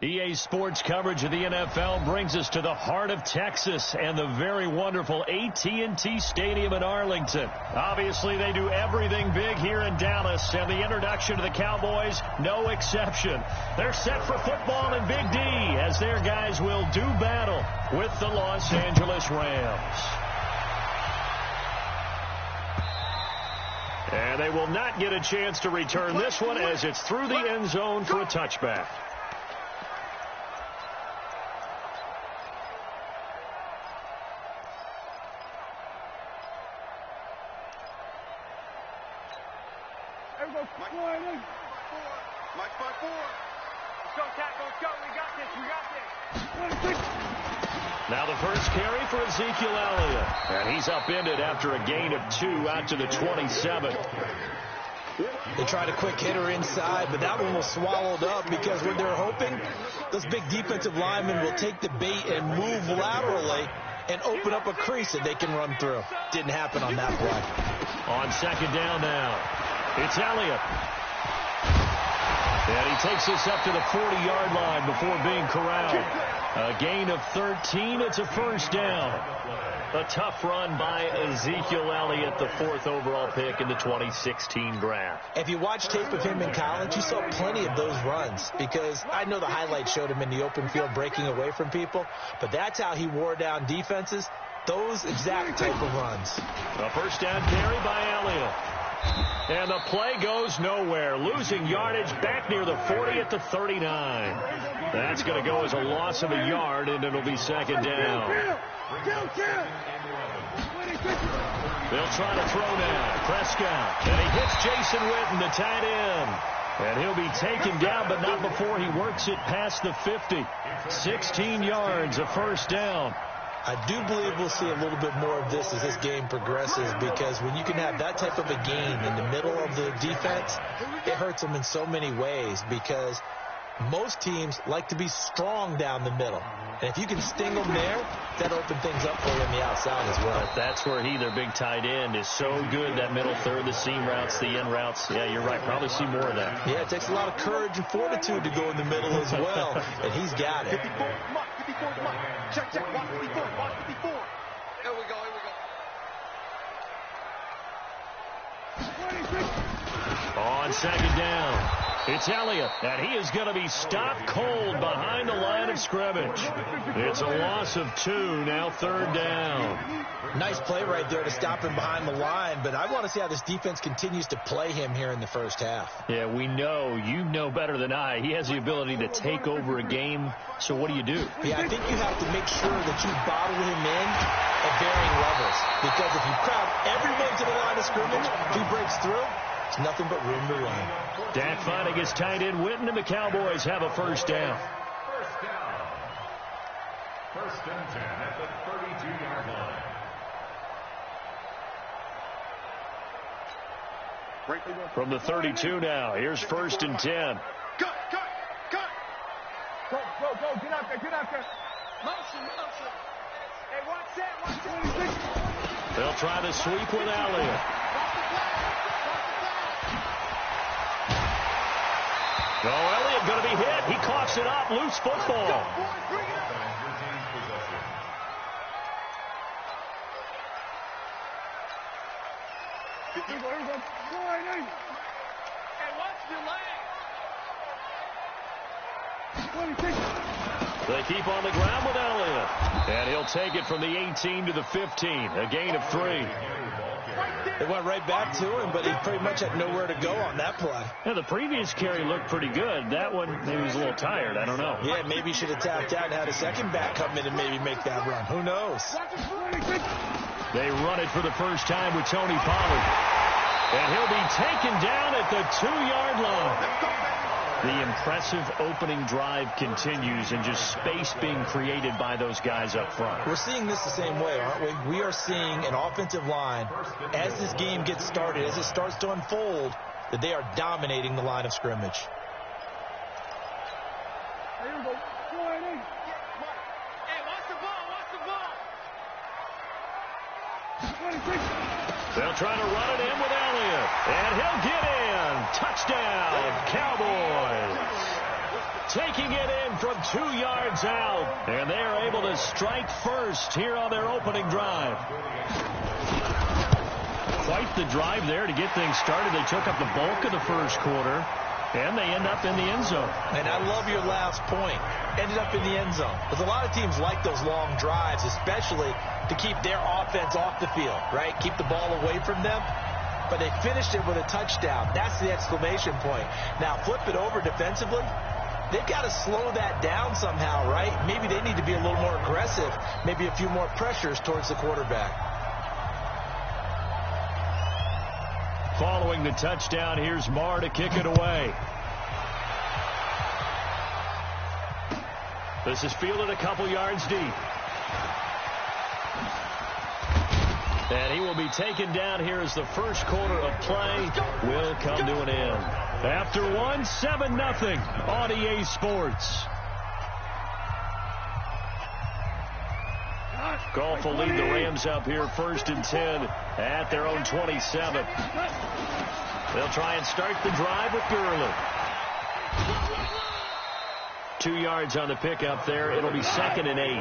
EA Sports coverage of the NFL brings us to the heart of Texas and the very wonderful AT&T Stadium in Arlington. Obviously, they do everything big here in Dallas, and the introduction to the Cowboys, no exception. They're set for football in Big D as their guys will do battle with the Los Angeles Rams. And they will not get a chance to return this one as it's through the end zone for a touchback. Now the first carry for Ezekiel Elliott. And he's upended after a gain of 2 out to the 27. They tried a quick hitter inside, but that one was swallowed up because what they're hoping, those big defensive linemen will take the bait and move laterally and open up a crease that they can run through. Didn't happen on that play. On second down now, it's Elliott. And he takes us up to the 40-yard line before being corralled. A gain of 13. It's a first down. A tough run by Ezekiel Elliott, the 4th overall pick in the 2016 draft. If you watch tape of him in college, you saw plenty of those runs because I know the highlights showed him in the open field breaking away from people, but that's how he wore down defenses, those exact type of runs. A first down carry by Elliott. And the play goes nowhere. Losing yardage back near the 40 at the 39. That's going to go as a loss of a yard, and it'll be second down. They'll try to throw now. Prescott. And he hits Jason Witten, the tight end. And he'll be taken down, but not before he works it past the 50. 16 yards, a first down. I do believe we'll see a little bit more of this as this game progresses because when you can have that type of a gain in the middle of the defense, it hurts them in so many ways because most teams like to be strong down the middle. And if you can sting them there, that'll open things up for you on the outside as well. But that's where their big tight end, is so good, that middle third, the seam routes, the end routes. Yeah, you're right. Probably see more of that. Yeah, it takes a lot of courage and fortitude to go in the middle as well, and he's got it. 54, come on, 54, come on. Check, watch 54, watch 54. Here we go, On second down, it's Elliott, and he is going to be stopped cold behind the line of scrimmage. It's a loss of 2, now third down. Nice play right there to stop him behind the line, but I want to see how this defense continues to play him here in the first half. Yeah, we know. You know better than I. He has the ability to take over a game, so what do you do? Yeah, I think you have to make sure that you bottle him in at varying levels, because if you crowd everyone to the line of scrimmage, if he breaks through, it's nothing but room to run. Dak finding his tight end Witten, and the Cowboys have a first down. First and 10 at the 32-yard line. From the 32 now, here's first and 10. Cut. Go, get out there. Motion. Hey, watch that. They'll try to sweep with Elliott. No, Elliott going to be hit. He coughs it up. Loose football. Here we go. Hey, watch the lane. They keep on the ground with Elliott. And he'll take it from the 18 to the 15. A gain of 3. They went right back to him, but he pretty much had nowhere to go on that play. Yeah, the previous carry looked pretty good. That one, maybe he was a little tired. I don't know. Yeah, maybe he should have tapped out and had a second back come in and maybe make that run. Who knows? They run it for the first time with Tony Pollard. And he'll be taken down at the 2-yard line. The impressive opening drive continues, and just space being created by those guys up front. We're seeing this the same way, aren't we? We are seeing an offensive line, as this game gets started, as it starts to unfold, that they are dominating the line of scrimmage. Hey, watch the ball. They'll try to run it in with Elliott, and he'll get in. Touchdown, Cowboys. taking it in from 2 yards out. And they are able to strike first here on their opening drive. Quite the drive there to get things started. They took up the bulk of the first quarter, and they end up in the end zone. And I love your last point. Ended up in the end zone. Because a lot of teams like those long drives, especially to keep their offense off the field, right? Keep the ball away from them. But they finished it with a touchdown. That's the exclamation point. Now, flip it over defensively. They've got to slow that down somehow, right? Maybe they need to be a little more aggressive. Maybe a few more pressures towards the quarterback. Following the touchdown, here's Marr to kick it away. This is fielded a couple yards deep. And he will be taken down here as the first quarter of play will come to an end. After one, 7-0 on EA Sports. Goff will lead the Rams up here 1st and 10 at their own 27. They'll try and start the drive with Gurley. 2 yards on the pickup there. It'll be 2nd and 8.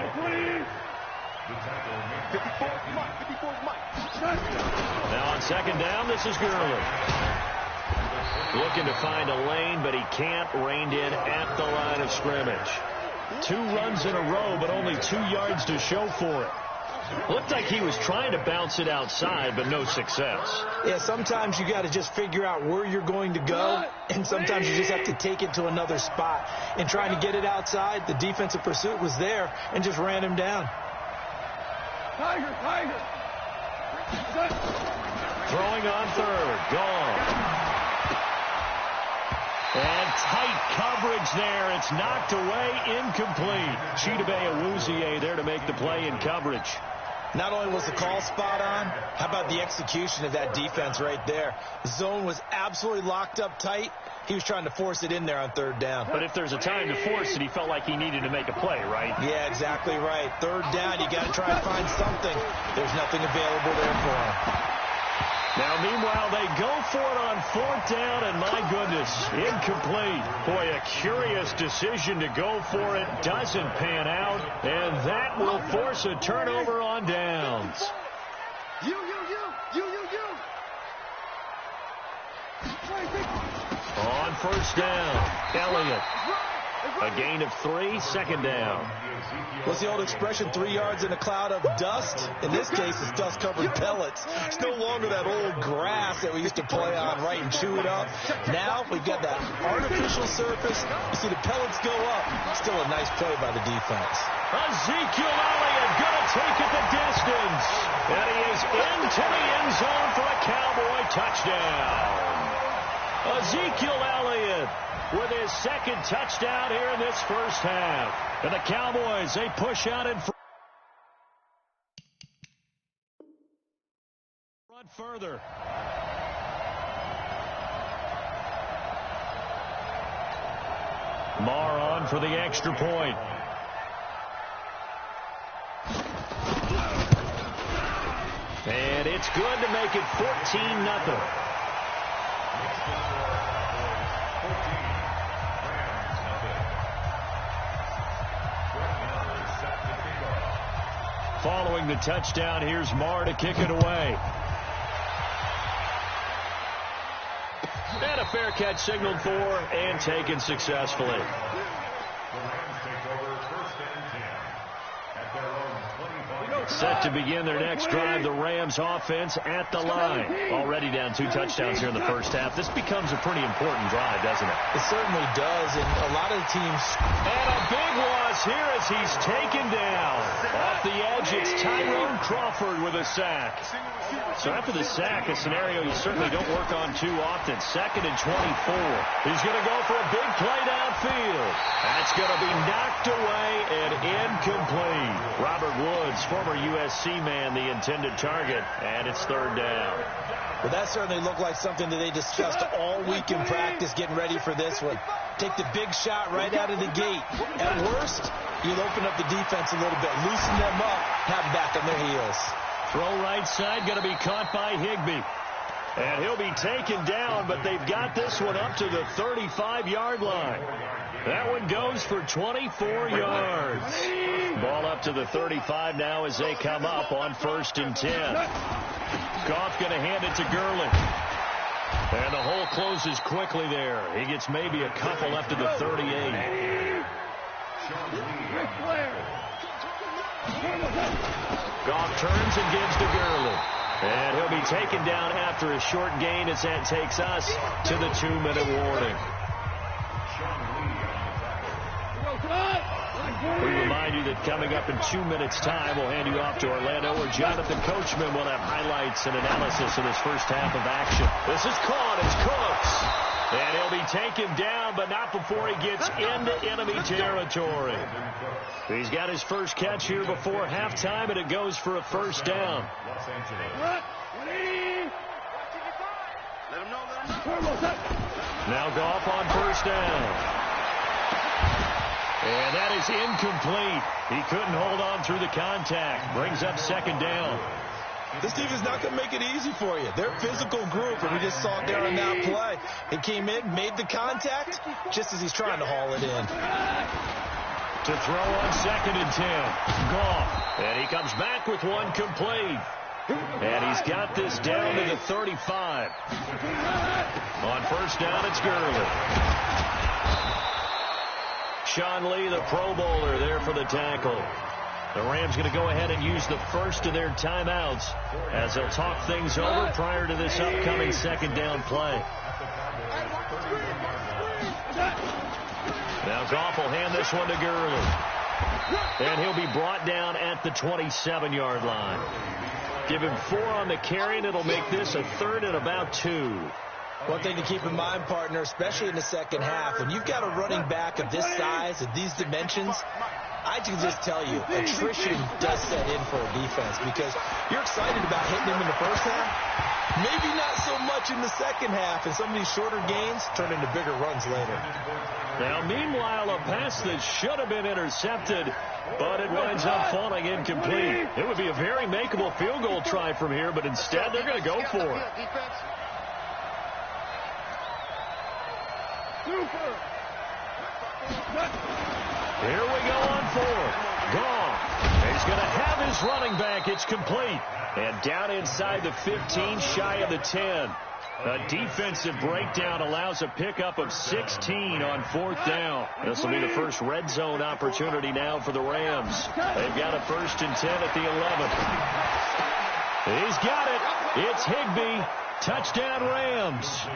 Now on 2nd down, this is Gurley. Looking to find a lane, but he can't. Reined in at the line of scrimmage. 2 runs in a row, but only 2 yards to show for it. Looked like he was trying to bounce it outside, but no success. Yeah, sometimes you got to just figure out where you're going to go, and sometimes you just have to take it to another spot. And trying to get it outside, the defensive pursuit was there and just ran him down. Tiger. Throwing on 3rd. Gone. And tight coverage there. It's knocked away, incomplete. Chidobe Awuzie there to make the play in coverage. Not only was the call spot on, how about the execution of that defense right there? The zone was absolutely locked up tight. He was trying to force it in there on 3rd down. But if there's a time to force it, he felt like he needed to make a play, right? Yeah, exactly right. 3rd down, you got to try and find something. There's nothing available there for him. Now, meanwhile, they go for it on 4th down, and my goodness, incomplete. Boy, a curious decision to go for it. Doesn't pan out, and that will force a turnover on downs. You. On 1st down, Elliott. A gain of 3, 2nd down. What's the old expression, 3 yards in a cloud of dust? In this case, it's dust-covered pellets. It's no longer that old grass that we used to play on, right, and chew it up. Now we've got that artificial surface. You see the pellets go up. Still a nice play by the defense. Ezekiel Elliott going to take it the distance. And he is into the end zone for a Cowboy touchdown. Ezekiel Elliott with his 2nd touchdown here in this first half. And the Cowboys, they push out in front further. Marr on for the extra point. And it's good to make it 14-0. Following the touchdown, here's Marr to kick it away. And a fair catch signaled for and taken successfully. Set to begin their next drive, the Rams offense at the line. Already down 2 touchdowns here in the first half. This becomes a pretty important drive, doesn't it? It certainly does, and a lot of the teams... And a big loss here as he's taken down. Off the edge, it's Tyrone Crawford with a sack. So after the sack, a scenario you certainly don't work on too often. 2nd and 24. He's going to go for a big play downfield. That's going to be knocked away and incomplete. Robert Woods, former USC man, the intended target, and it's 3rd down. Well, that certainly looked like something that they discussed all week in practice, getting ready for this one. Take the big shot right out of the gate. At worst, you'll open up the defense a little bit, loosen them up, have them back on their heels. Throw right side, going to be caught by Higbee. And he'll be taken down, but they've got this one up to the 35-yard line. That one goes for 24 yards. Ball up to the 35 now as they come up on 1st and 10. Goff going to hand it to Gurley. And the hole closes quickly there. He gets maybe a couple up to the 38. Goff turns and gives to Gurley. And he'll be taken down after a short gain as that takes us to the 2-minute warning. We remind you that coming up in 2 minutes' time, we'll hand you off to Orlando, where Jonathan Coachman will have highlights and analysis of this first half of action. This is caught. It's Cooks. And he'll be taken down, but not before he gets into enemy territory. He's got his first catch here before halftime, and it goes for a first down. Now Goff on first down. And that is incomplete. He couldn't hold on through the contact. Brings up second down. This team is not going to make it easy for you. They're a physical group, and we just saw it there on that play. He came in, made the contact, just as he's trying to haul it in. To throw on 2nd and 10. Goff. And he comes back with one complete. And he's got this down to the 35. On first down, it's Gurley. Sean Lee, the Pro Bowler, there for the tackle. The Rams going to go ahead and use the first of their timeouts as they'll talk things over prior to this upcoming second down play. Now Goff will hand this one to Gurley. And he'll be brought down at the 27-yard line. Give him 4 on the carry, and it'll make this a 3rd and about 2. One thing to keep in mind, partner, especially in the second half, when you've got a running back of this size, of these dimensions, I can just tell you, attrition does set in for a defense because you're excited about hitting him in the first half. Maybe not so much in the second half, and some of these shorter gains turn into bigger runs later. Now, meanwhile, a pass that should have been intercepted, but it winds up falling incomplete. It would be a very makeable field goal try from here, but instead they're going to go for it. Here we go on 4th. Goff. He's going to have his running back. It's complete. And down inside the 15, shy of the 10. A defensive breakdown allows a pickup of 16 on 4th down. This will be the first red zone opportunity now for the Rams. They've got a 1st and 10 at the 11. He's got it. It's Higbee. Touchdown Rams.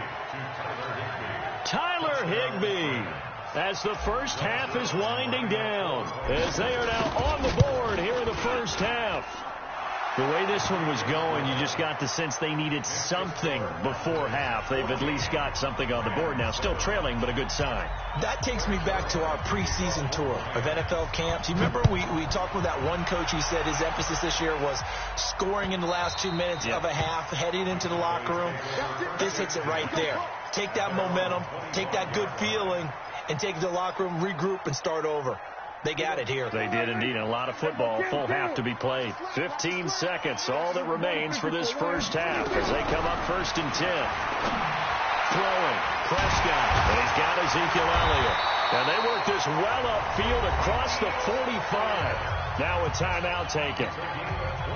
Tyler Higbee, as the first half is winding down, as they are now on the board here in the first half. The way this one was going, you just got the sense they needed something before half. They've at least got something on the board now. Still trailing, but a good sign. That takes me back to our preseason tour of NFL camps. You remember we talked with that one coach who said his emphasis this year was scoring in the last 2 minutes of a half, heading into the locker room. This hits it right there. Take that momentum, take that good feeling, and take it to the locker room, regroup, and start over. They got it here. They did indeed. A lot of football, full half to be played. 15 seconds, all that remains for this first half as they come up 1st and 10. Throwing, Prescott, and he's got Ezekiel Elliott. And they work this well upfield across the 45. Now a timeout taken.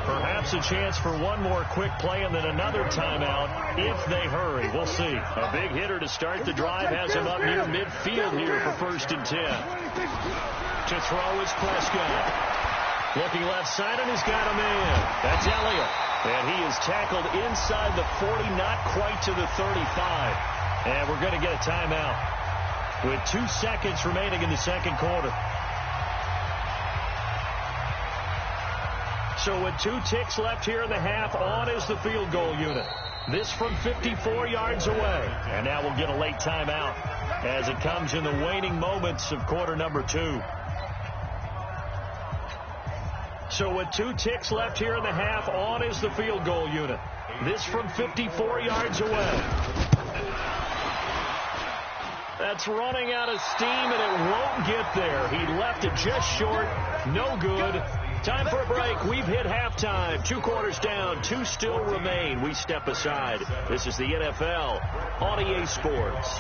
Perhaps a chance for one more quick play and then another timeout if they hurry. We'll see. A big hitter to start the drive has him up near midfield here for 1st and 10. To throw is Prescott. Looking left side, and he's got a man. That's Elliott. And he is tackled inside the 40, not quite to the 35. And we're going to get a timeout with 2 seconds remaining in the second quarter. So with 2 ticks left here in the half, on is the field goal unit. This from 54 yards away. And now we'll get a late timeout as it comes in the waning moments of quarter number 2. So with 2 ticks left here in the half, on is the field goal unit. This from 54 yards away. That's running out of steam, and it won't get there. He left it just short. No good. Time for a break. We've hit halftime. 2 quarters down. 2 still remain. We step aside. This is the NFL on EA Sports.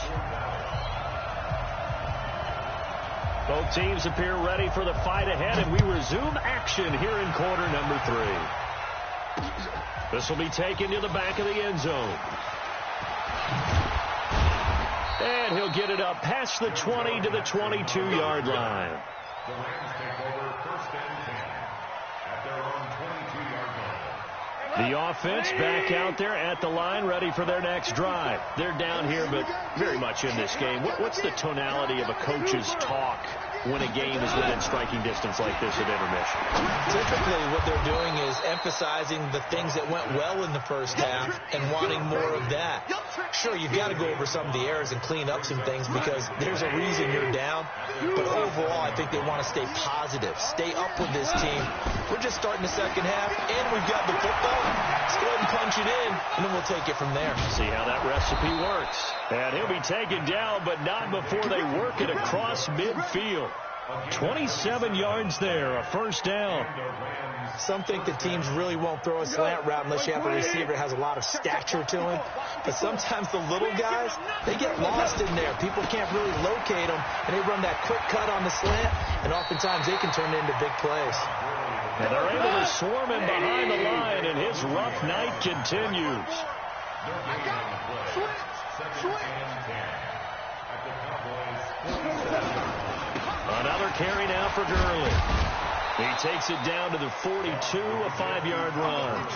Both teams appear ready for the fight ahead, and we resume action here in quarter number 3. This will be taken to the back of the end zone. And he'll get it up past the 20 to the 22-yard line. The Rams take over first and 10 at their own 22-yard line. The offense back out there at the line, ready for their next drive. They're down here, but very much in this game. What's the tonality of a coach's talk when a game is within striking distance like this at intermission? Typically, what they're doing is emphasizing the things that went well in the first half and wanting more of that. Sure, you've got to go over some of the errors and clean up some things because there's a reason you're down. But overall, I think they want to stay positive, stay up with this team. We're just starting the second half, and we've got the football. Let's go ahead and punch it in, and then we'll take it from there. See how that recipe works. And he'll be taken down, but not before they work it across midfield. 27 yards there, a first down. Some think the teams really won't throw a slant route unless you have a receiver that has a lot of stature to him. But sometimes the little guys, they get lost in there. People can't really locate them, and they run that quick cut on the slant, and oftentimes they can turn it into big plays. And they're able to swarm him behind the line, and his rough night continues. Another carry now for Gurley. He takes it down to the 42, a 5-yard run.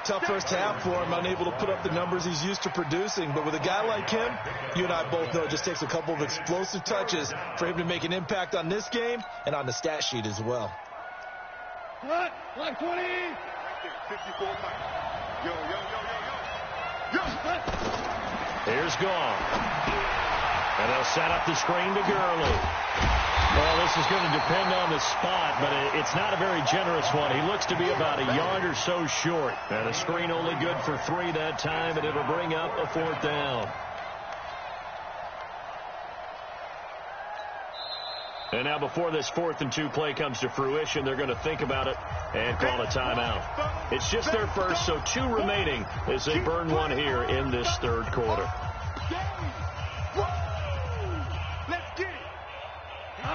Tough first half for him, unable to put up the numbers he's used to producing. But with a guy like him, you and I both know it just takes a couple of explosive touches for him to make an impact on this game and on the stat sheet as well. Black 20. 54 Mike. Yo. Here's Gone. And they'll set up the screen to Gurley. Well, this is going to depend on the spot, but it's not a very generous one. He looks to be about a yard or so short. And the screen only good for 3 that time, and it'll bring up a 4th down. And now before this 4th and 2 play comes to fruition, they're going to think about it and call a timeout. It's just their first, so 2 remaining as they burn one here in this 3rd quarter.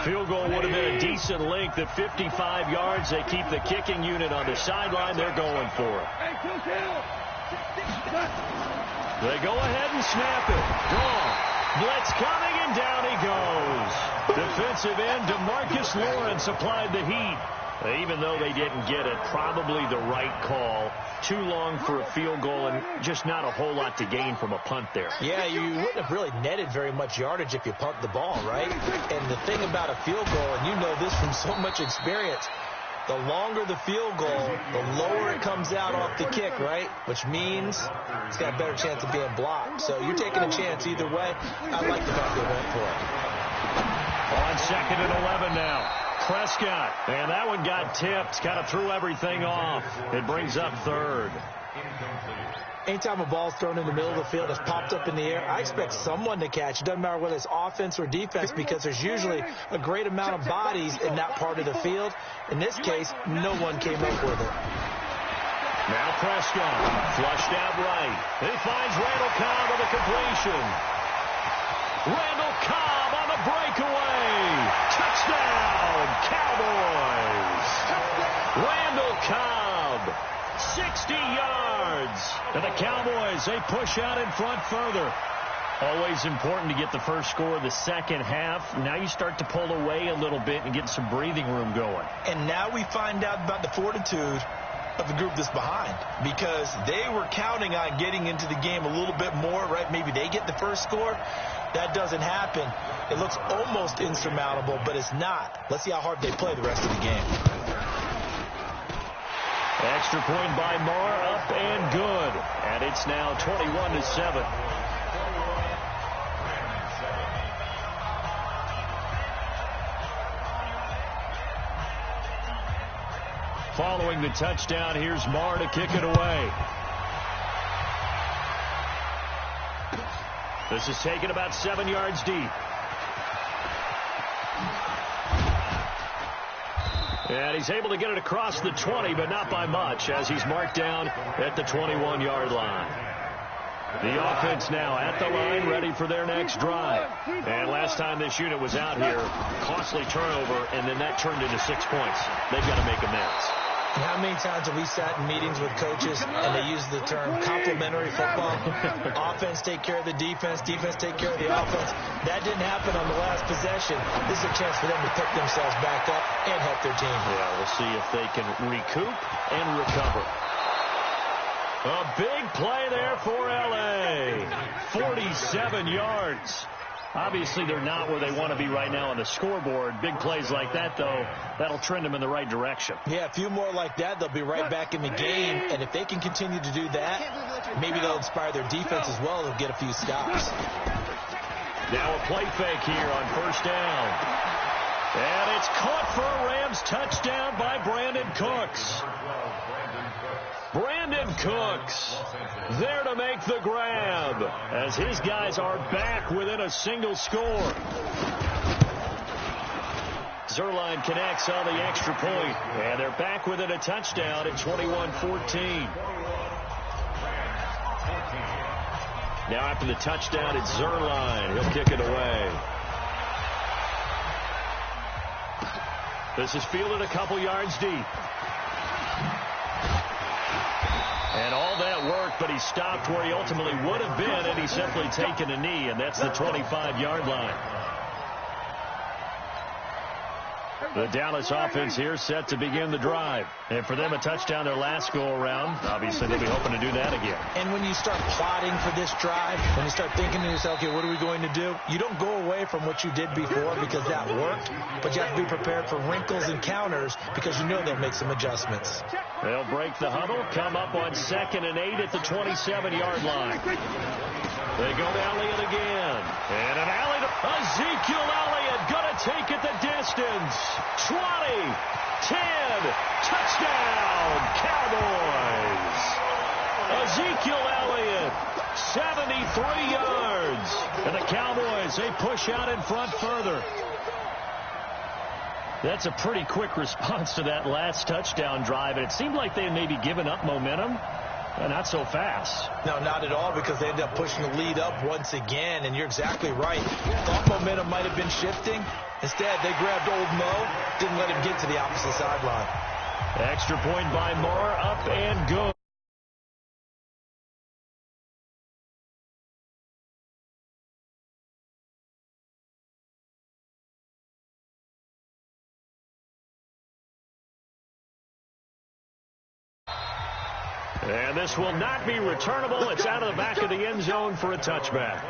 Field goal would have been a decent length at 55 yards. They keep the kicking unit on the sideline. They're going for it. They go ahead and snap it. Gone. Blitz coming, and down he goes. Defensive end DeMarcus Lawrence applied the heat. Even though they didn't get it, probably the right call. Too long for a field goal and just not a whole lot to gain from a punt there. Yeah, you wouldn't have really netted very much yardage if you punt the ball, right? And the thing about a field goal, and you know this from so much experience, the longer the field goal, the lower it comes out off the kick, right? Which means it's got a better chance of being blocked. So you're taking a chance either way. I like the fact they went for it. On 2nd and 11 now. Prescott, and that one got tipped, kind of threw everything off. It brings up 3rd. Anytime a ball's thrown in the middle of the field, it's popped up in the air, I expect someone to catch. It doesn't matter whether it's offense or defense because there's usually a great amount of bodies in that part of the field. In this case, no one came up with it. Now Prescott, flushed out right. He finds Randall Cobb with a completion. Randall Cobb on the breakaway. Touchdown, Cowboys. Randall Cobb, 60 yards. And the Cowboys, they push out in front further. Always important to get the first score of the second half. Now you start to pull away a little bit and get some breathing room going. And now we find out about the fortitude of the group that's behind, because they were counting on getting into the game a little bit more, right? Maybe they get the first score. That doesn't happen. It looks almost insurmountable, but it's not. Let's see how hard they play the rest of the game. Extra point by Marr, up and good. And it's now 21-7. Following the touchdown, here's Marr to kick it away. This is taken about 7 yards deep. And he's able to get it across the 20, but not by much, as he's marked down at the 21-yard line. The offense now at the line, ready for their next drive. And last time this unit was out here, costly turnover, and then that turned into 6 points. They've got to make amends. And how many times have we sat in meetings with coaches and they use the term complementary football? Offense take care of the defense, defense take care of the offense. That didn't happen on the last possession. This is a chance for them to pick themselves back up and help their team. Yeah, we'll see if they can recoup and recover. A big play there for L.A. 47 yards. Obviously, they're not where they want to be right now on the scoreboard. Big plays like that, though, that'll trend them in the right direction. Yeah, a few more like that, they'll be right back in the game. And if they can continue to do that, maybe they'll inspire their defense as well and get a few stops. Now a play fake here on first down. And it's caught for a Rams touchdown by Brandon Cooks. Brandon Cooks there to make the grab as his guys are back within a single score. Zuerlein connects on the extra point, and they're back within a touchdown at 21-14. Now after the touchdown, it's Zuerlein. He'll kick it away. This is fielded a couple yards deep. And all that worked, but he stopped where he ultimately would have been, and he's simply taken a knee, and that's the 25-yard line. The Dallas offense here set to begin the drive. And for them, a touchdown their last go-around. Obviously, they'll be hoping to do that again. And when you start plotting for this drive, when you start thinking to yourself, okay, what are we going to do? You don't go away from what you did before because that worked, but you have to be prepared for wrinkles and counters because you know they'll make some adjustments. They'll break the huddle, come up on 2nd and 8 at the 27-yard line. They go to Elliott again. And an alley to Ezekiel Elliott, going to take it the distance. 20, 10, touchdown, Cowboys. Ezekiel Elliott, 73 yards. And the Cowboys, they push out in front further. That's a pretty quick response to that last touchdown drive. And it seemed like they had maybe given up momentum. Not so fast. No, not at all, because they ended up pushing the lead up once again, and you're exactly right. Thought momentum might have been shifting. Instead, they grabbed old Mo, didn't let him get to the opposite sideline. Extra point by Moore, up and good. And this will not be returnable. It's out of the back of the end zone for a touchback.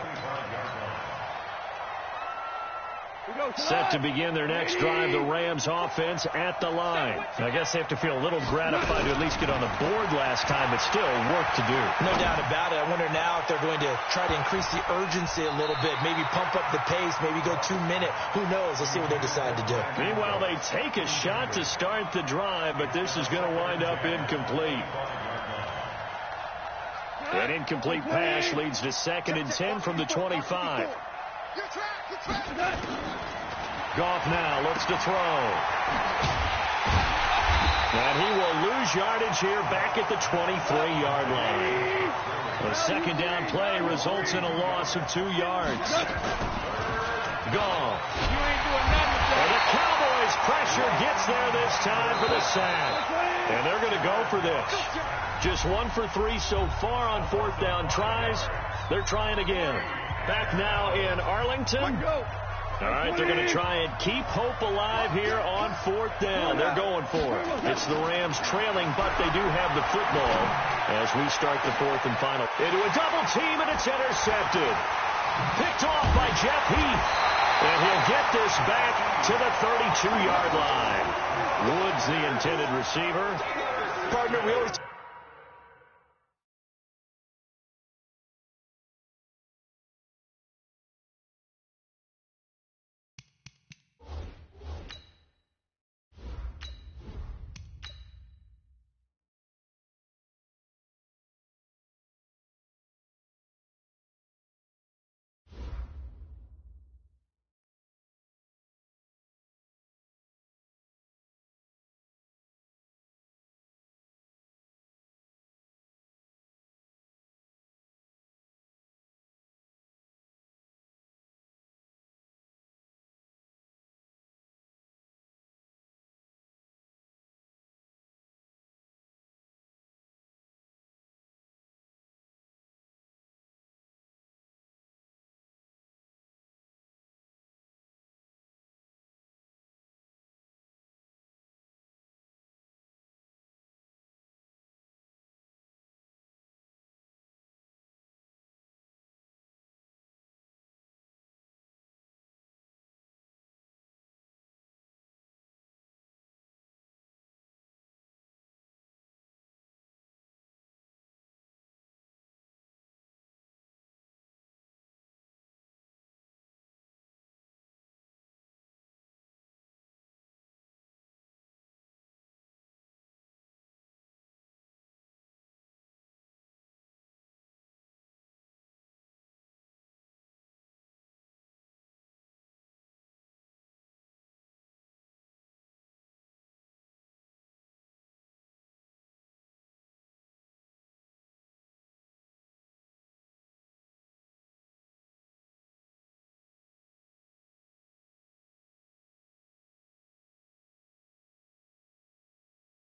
Set to begin their next drive, the Rams offense at the line. I guess they have to feel a little gratified to at least get on the board last time, but still work to do. No doubt about it. I wonder now if they're going to try to increase the urgency a little bit, maybe pump up the pace, maybe go 2 minute. Who knows? Let's see what they decide to do. Meanwhile, they take a shot to start the drive, but this is going to wind up incomplete. An incomplete pass leads to 2nd and 10 from the 25. Goff now looks to throw. And he will lose yardage here back at the 23-yard line. A 2nd down play results in a loss of 2 yards. Goff. And the Cowboys pressure gets there this time for the sack. And they're going to go for this. Just 1 for 3 so far on 4th down tries. They're trying again. Back now in Arlington. All right, they're going to try and keep hope alive here on 4th down. They're going for it. It's the Rams trailing, but they do have the football as we start the 4th and final. Into a double team, and it's intercepted. Picked off by Jeff Heath. And he'll get this back to the 32-yard line. Woods, the intended receiver. Partner, we always